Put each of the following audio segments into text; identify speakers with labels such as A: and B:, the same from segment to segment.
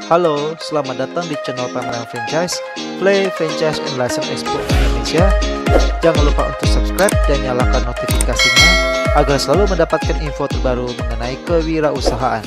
A: Halo, selamat datang di channel pameran franchise Play Franchise and License Expo Indonesia. Jangan lupa untuk subscribe dan nyalakan notifikasinya agar selalu mendapatkan info terbaru mengenai kewirausahaan.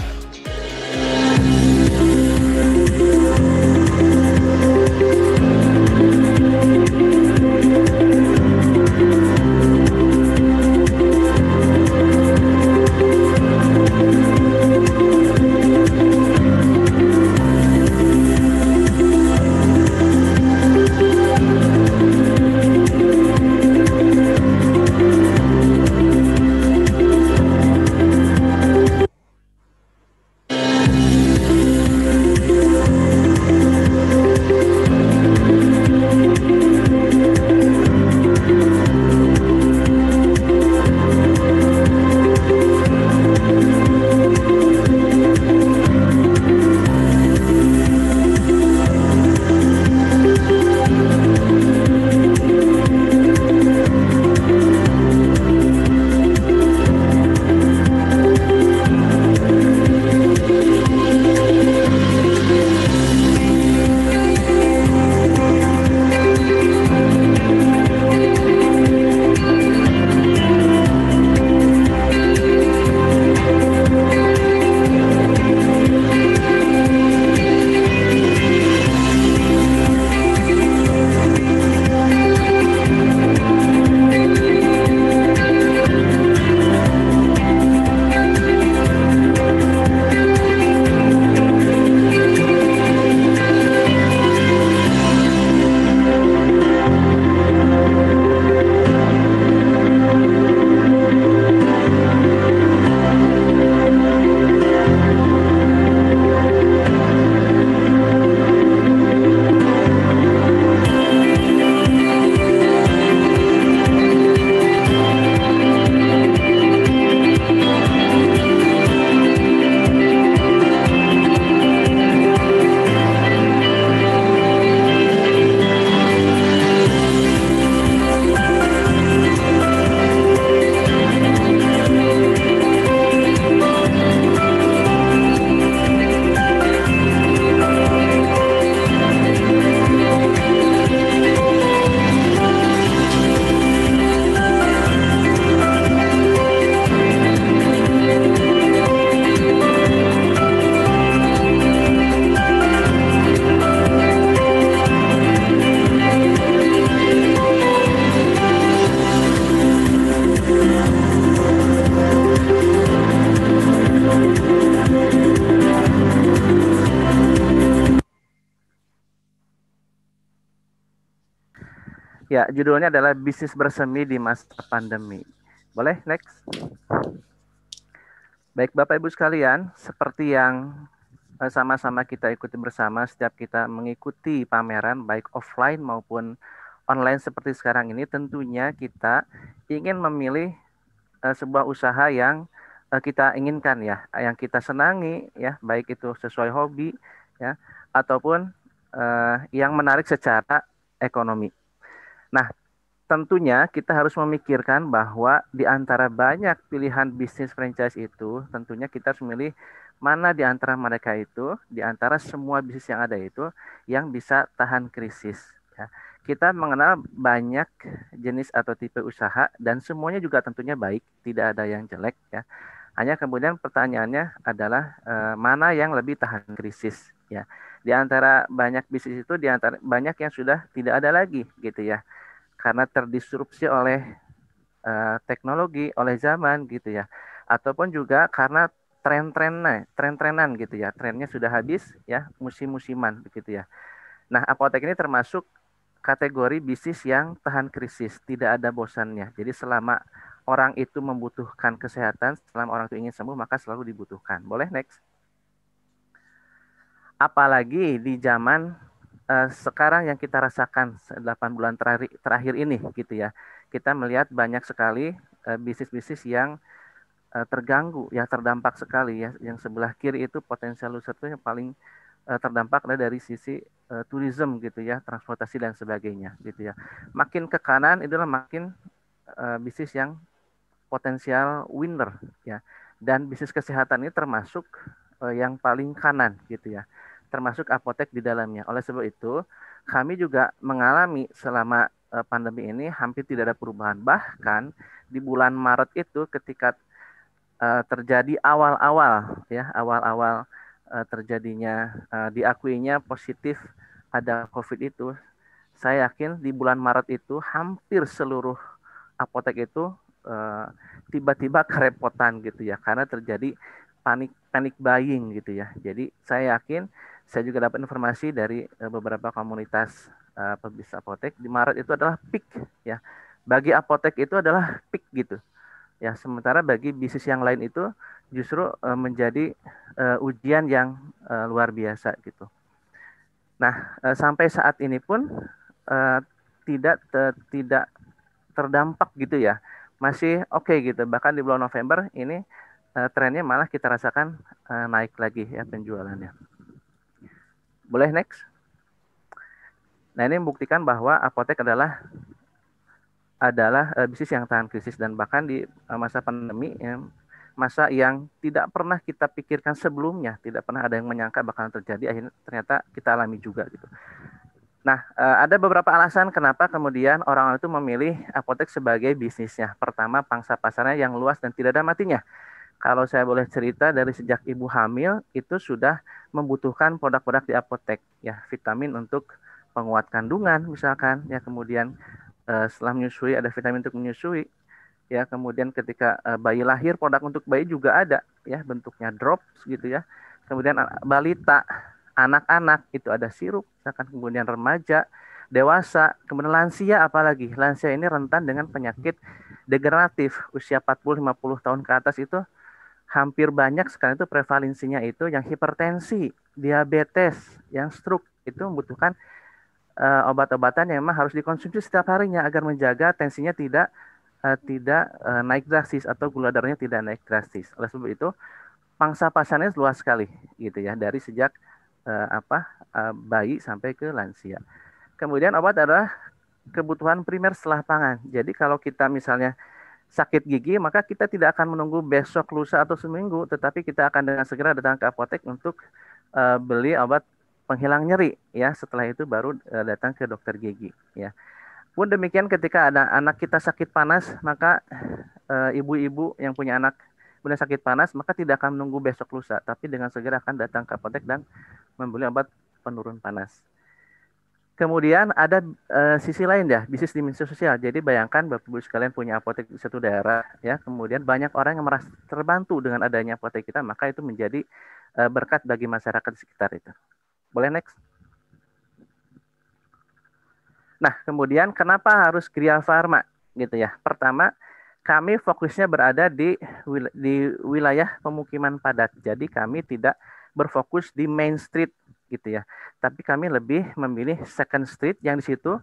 B: Ya, judulnya adalah bisnis bersemi di masa pandemi. Boleh, next. Baik, Bapak Ibu sekalian, seperti yang sama-sama kita ikuti bersama setiap kita mengikuti pameran, baik offline maupun online seperti sekarang ini, tentunya kita ingin memilih sebuah usaha yang kita inginkan ya, yang kita senangi ya, baik itu sesuai hobi ya, ataupun yang menarik secara ekonomi. Nah, tentunya kita harus memikirkan bahwa di antara banyak pilihan bisnis franchise itu, tentunya kita harus memilih mana di antara mereka itu, di antara semua bisnis yang ada itu, yang bisa tahan krisis. Ya. Kita mengenal banyak jenis atau tipe usaha dan semuanya juga tentunya baik, tidak ada yang jelek ya. Hanya kemudian pertanyaannya adalah mana yang lebih tahan krisis ya. Di antara banyak bisnis itu, di antara banyak yang sudah tidak ada lagi gitu ya, karena terdisrupsi oleh teknologi, oleh zaman gitu ya, ataupun juga karena tren-trenan gitu ya, trennya sudah habis ya, musim-musiman begitu ya. Nah, apotek ini termasuk kategori bisnis yang tahan krisis, tidak ada bosannya. Jadi selama orang itu membutuhkan kesehatan, selama orang itu ingin sembuh, maka selalu dibutuhkan. Boleh next? Apalagi di zaman sekarang yang kita rasakan 8 bulan terakhir ini gitu ya. Kita melihat banyak sekali bisnis-bisnis yang terganggu, yang terdampak sekali ya. Yang sebelah kiri itu potensial loser itu yang paling terdampak adalah dari sisi tourism gitu ya, transportasi dan sebagainya gitu ya. Makin ke kanan itulah makin bisnis yang potensial winner ya. Dan bisnis kesehatan ini termasuk yang paling kanan gitu ya. termasuk apotek di dalamnya. Oleh sebab itu, kami juga mengalami selama pandemi ini hampir tidak ada perubahan. Bahkan di bulan Maret itu ketika terjadi awal-awal terjadinya diakuinya positif ada COVID itu, saya yakin di bulan Maret itu hampir seluruh apotek itu tiba-tiba kerepotan gitu ya, karena terjadi panik buying gitu ya. Jadi saya yakin, saya juga dapat informasi dari beberapa komunitas pebisnis apotek, di Maret itu adalah peak ya. Bagi apotek itu adalah peak gitu ya. Sementara bagi bisnis yang lain itu justru menjadi ujian yang luar biasa gitu. Nah, sampai saat ini pun tidak terdampak gitu ya, masih oke gitu. Bahkan di bulan November ini trennya malah kita rasakan naik lagi ya penjualannya. Boleh next? Nah, ini membuktikan bahwa apotek adalah bisnis yang tahan krisis, dan bahkan di masa pandemi ya, masa yang tidak pernah kita pikirkan sebelumnya, tidak pernah ada yang menyangka bakalan terjadi, akhirnya ternyata kita alami juga gitu. Nah, ada beberapa alasan kenapa kemudian orang itu memilih apotek sebagai bisnisnya. Pertama, pangsa pasarnya yang luas dan tidak ada matinya. Kalau saya boleh cerita, dari sejak ibu hamil itu sudah membutuhkan produk-produk di apotek ya, vitamin untuk penguat kandungan misalkan ya, kemudian setelah menyusui ada vitamin untuk menyusui ya, kemudian ketika bayi lahir produk untuk bayi juga ada ya, bentuknya drops gitu ya. Kemudian balita, anak-anak itu ada sirup misalkan, kemudian remaja, dewasa, kemudian lansia, apalagi lansia ini rentan dengan penyakit degeneratif usia 40-50 tahun ke atas, itu hampir banyak sekarang itu prevalensinya itu yang hipertensi, diabetes, yang stroke, itu membutuhkan obat-obatan yang memang harus dikonsumsi setiap harinya agar menjaga tensinya tidak naik drastis atau gula darahnya tidak naik drastis. Oleh sebab itu pangsa pasarnya luas sekali gitu ya, dari sejak bayi sampai ke lansia. Kemudian obat adalah kebutuhan primer setelah pangan. Jadi kalau kita misalnya sakit gigi, maka kita tidak akan menunggu besok, lusa atau seminggu, tetapi kita akan dengan segera datang ke apotek untuk beli obat penghilang nyeri ya. Setelah itu baru datang ke dokter gigi ya. Pun demikian ketika ada anak kita sakit panas, maka ibu-ibu yang punya anak benar sakit panas, maka tidak akan menunggu besok lusa, tapi dengan segera akan datang ke apotek dan membeli obat penurun panas. Kemudian ada sisi lain ya, bisnis dimensi sosial. Jadi bayangkan Bapak Ibu sekalian punya apotek di satu daerah ya, kemudian banyak orang yang merasa terbantu dengan adanya apotek kita, maka itu menjadi berkat bagi masyarakat di sekitar itu. Boleh next? Nah, kemudian kenapa harus Gria Pharma gitu ya? Pertama, kami fokusnya berada di wilayah pemukiman padat. Jadi kami tidak berfokus di main street gitu ya. Tapi kami lebih memilih second street yang di situ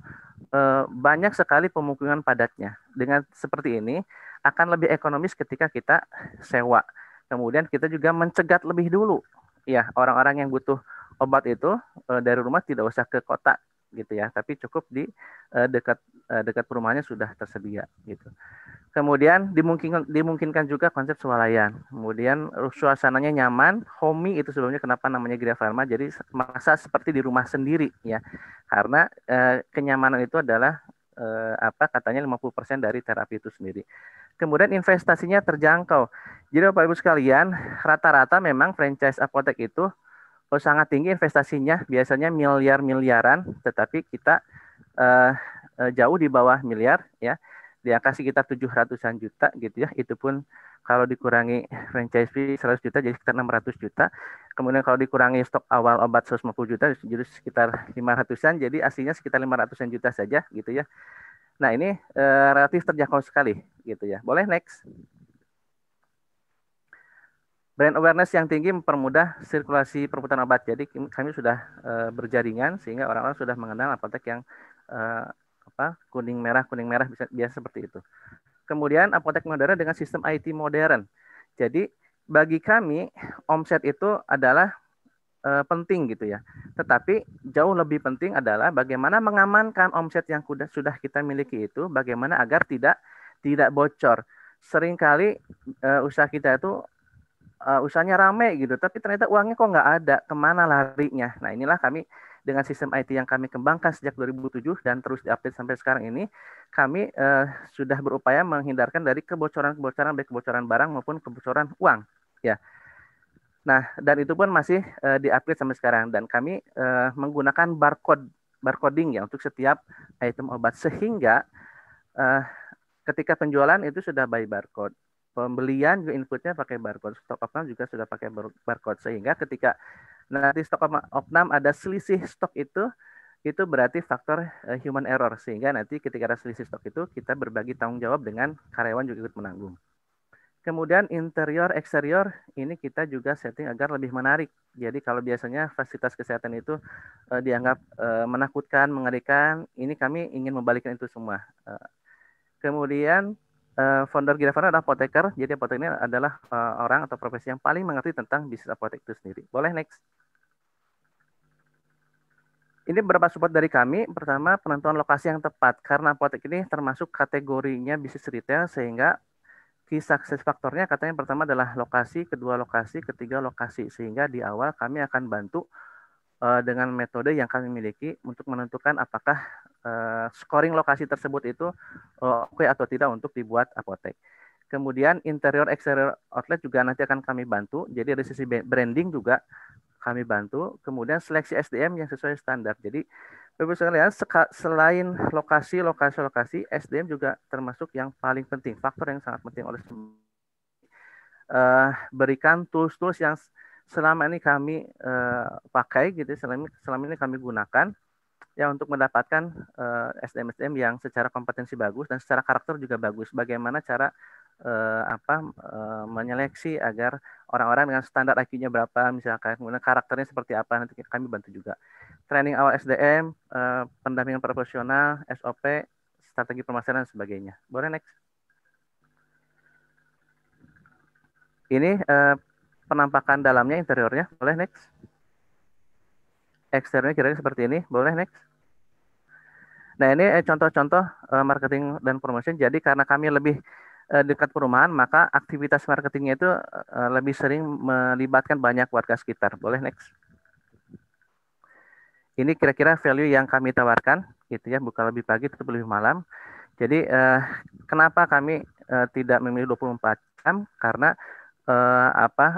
B: banyak sekali pemukiman padatnya. Dengan seperti ini akan lebih ekonomis ketika kita sewa. Kemudian kita juga mencegat lebih dulu ya, orang-orang yang butuh obat itu dari rumah tidak usah ke kota gitu ya, tapi cukup di dekat perumahannya sudah tersedia gitu. Kemudian dimungkinkan juga konsep swalayan. Kemudian suasananya nyaman, homey, itu sebelumnya kenapa namanya Gria Pharma. Jadi merasa seperti di rumah sendiri ya. Karena kenyamanan itu adalah katanya 50% dari terapi itu sendiri. Kemudian investasinya terjangkau. Jadi Bapak Ibu sekalian, rata-rata memang franchise apotek itu sangat tinggi investasinya, biasanya miliaran, tetapi kita jauh di bawah miliar ya. Di angka sekitar 700-an juta gitu ya. Itu pun kalau dikurangi franchise fee 100 juta jadi sekitar 600 juta. Kemudian kalau dikurangi stok awal obat 150 juta jadi sekitar 500-an, jadi aslinya sekitar 500-an juta saja gitu ya. Nah, ini relatif terjangkau sekali gitu ya. Boleh next? Brand awareness yang tinggi mempermudah sirkulasi perputaran obat. Jadi kami sudah berjaringan sehingga orang-orang sudah mengenal apotek yang kuning merah biasa seperti itu. Kemudian apotek modern dengan sistem IT modern. Jadi bagi kami omset itu adalah penting gitu ya. Tetapi jauh lebih penting adalah bagaimana mengamankan omset yang sudah kita miliki itu, bagaimana agar tidak bocor. Seringkali usaha kita itu usahanya rame gitu, tapi ternyata uangnya kok nggak ada, kemana larinya. Nah inilah kami dengan sistem IT yang kami kembangkan sejak 2007 dan terus diupdate sampai sekarang ini, kami sudah berupaya menghindarkan dari kebocoran-kebocoran baik kebocoran barang maupun kebocoran uang. Ya, nah dan itu pun masih diupdate sampai sekarang dan kami menggunakan barcoding ya untuk setiap item obat sehingga uh, ketika penjualan itu sudah by barcode. Pembelian juga inputnya pakai barcode, stok opnam juga sudah pakai barcode sehingga ketika nanti stok opnam ada selisih stok itu berarti faktor human error sehingga nanti ketika ada selisih stok itu kita berbagi tanggung jawab dengan karyawan juga ikut menanggung. Kemudian interior eksterior ini kita juga setting agar lebih menarik. Jadi kalau biasanya fasilitas kesehatan itu dianggap menakutkan, mengerikan, ini kami ingin membalikkan itu semua. Kemudian founder Giravan adalah apoteker. Jadi apoteker ini adalah orang atau profesi yang paling mengerti tentang bisnis apotek itu sendiri. Boleh next. Ini beberapa support dari kami. Pertama, penentuan lokasi yang tepat. Karena apotek ini termasuk kategorinya bisnis retail sehingga key success faktornya katanya pertama adalah lokasi, kedua lokasi, ketiga lokasi. Sehingga di awal kami akan bantu dengan metode yang kami miliki untuk menentukan apakah scoring lokasi tersebut itu oke atau tidak untuk dibuat apotek. Kemudian interior exterior outlet juga nanti akan kami bantu. Jadi dari sisi branding juga kami bantu. Kemudian seleksi SDM yang sesuai standar. Jadi Bapak sekalian, selain lokasi, SDM juga termasuk yang paling penting, faktor yang sangat penting oleh berikan tools-tools yang selama ini kami pakai gitu, selama ini kami gunakan ya untuk mendapatkan SDM-SDM yang secara kompetensi bagus dan secara karakter juga bagus. Bagaimana cara menyeleksi agar orang-orang dengan standar IQ-nya berapa, misalkan kemudian karakternya seperti apa, nanti kami bantu juga. Training awal SDM, pendampingan profesional, SOP, strategi pemasaran dan sebagainya. Boleh next. Ini penampakan dalamnya, interiornya. Boleh next. Eksteriornya kira-kira seperti ini. Boleh next. Nah ini contoh-contoh marketing dan promotion. Jadi karena kami lebih dekat perumahan, maka aktivitas marketingnya itu lebih sering melibatkan banyak warga sekitar. Boleh next. Ini kira-kira value yang kami tawarkan, gitu ya, buka lebih pagi, tutup lebih malam. Jadi kenapa kami tidak memilih 24 jam? Karena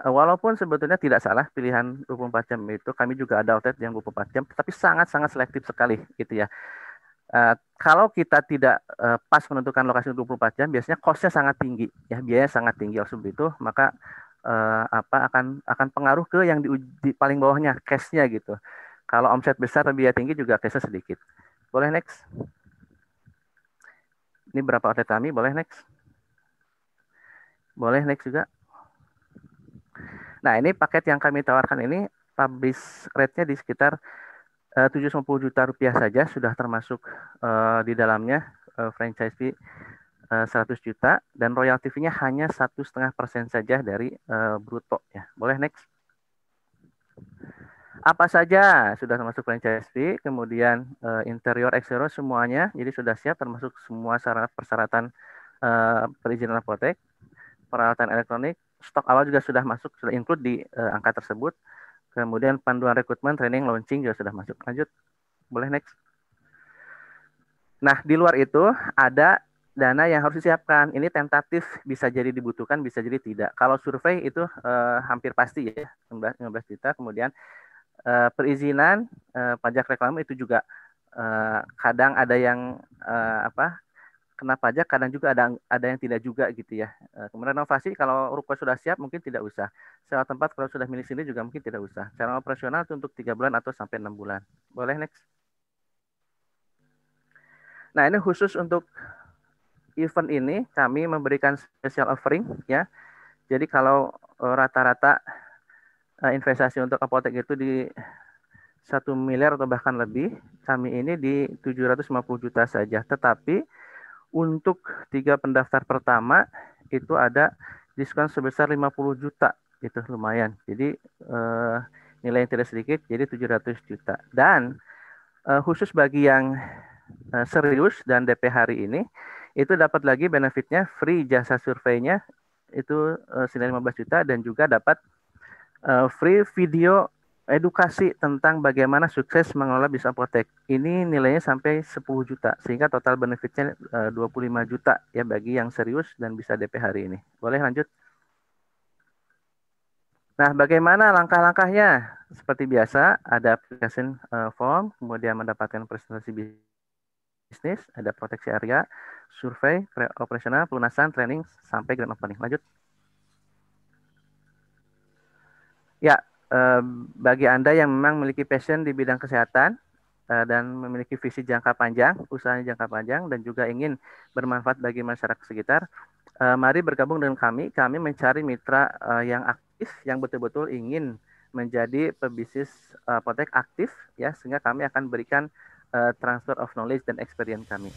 B: walaupun sebetulnya tidak salah pilihan 24 jam itu, kami juga ada outlet yang 24 jam, tapi sangat-sangat selektif sekali, gitu ya. Kalau kita tidak pas menentukan lokasi 24 jam, biasanya cost-nya sangat tinggi, ya biaya sangat tinggi. Oleh itu, maka akan pengaruh ke yang di paling bawahnya, cash-nya gitu. Kalau omset besar dan biaya tinggi juga cash-nya sedikit. Boleh next. Ini berapa outlet kami, boleh next. Boleh next juga. Nah ini paket yang kami tawarkan ini, publish rate-nya di sekitar 750 juta rupiah saja sudah termasuk di dalamnya franchise fee 100 juta dan royalty fee-nya hanya 1,5% saja dari bruto ya. Boleh next. Apa saja sudah termasuk franchise fee, kemudian interior eksterior semuanya jadi sudah siap termasuk semua persyaratan perizinan apotek, peralatan elektronik, stok awal juga sudah masuk, sudah include di angka tersebut. Kemudian panduan rekrutmen, training, launching juga sudah masuk. Lanjut. Boleh next. Nah, di luar itu ada dana yang harus disiapkan. Ini tentatif, bisa jadi dibutuhkan, bisa jadi tidak. Kalau survei itu hampir pasti ya, 15 juta. Kemudian perizinan, pajak reklame itu juga kadang ada yang kena pajak, kadang juga ada yang tidak juga gitu ya. Kemudian renovasi kalau ruko sudah siap mungkin tidak usah. Sewa tempat kalau sudah milik sendiri juga mungkin tidak usah. Cara operasional itu untuk 3 bulan atau sampai 6 bulan. Boleh next. Nah ini khusus untuk event ini kami memberikan special offering ya. Jadi kalau rata-rata investasi untuk apotek itu di 1 miliar atau bahkan lebih, kami ini di 750 juta saja. Tetapi untuk 3 pendaftar pertama itu ada diskon sebesar 50 juta. Itu lumayan. Jadi nilai yang tidak sedikit, jadi 700 juta. Dan khusus bagi yang serius dan DP hari ini, itu dapat lagi benefitnya free jasa surveinya itu senilai 15 juta dan juga dapat free video edukasi tentang bagaimana sukses mengelola bisnis apotek. Ini nilainya sampai 10 juta, sehingga total benefitnya 25 juta ya bagi yang serius dan bisa DP hari ini. Boleh lanjut? Nah, bagaimana langkah-langkahnya? Seperti biasa, ada application form, kemudian mendapatkan presentasi bisnis, ada proteksi area, survei, operasional, pelunasan, training, sampai grand opening. Lanjut. Ya, bagi Anda yang memang memiliki passion di bidang kesehatan dan memiliki visi jangka panjang, usahanya jangka panjang, dan juga ingin bermanfaat bagi masyarakat sekitar, mari bergabung dengan kami. Kami mencari mitra yang aktif, yang betul-betul ingin menjadi pebisnis apotek aktif, ya, sehingga kami akan berikan transfer of knowledge dan experience kami.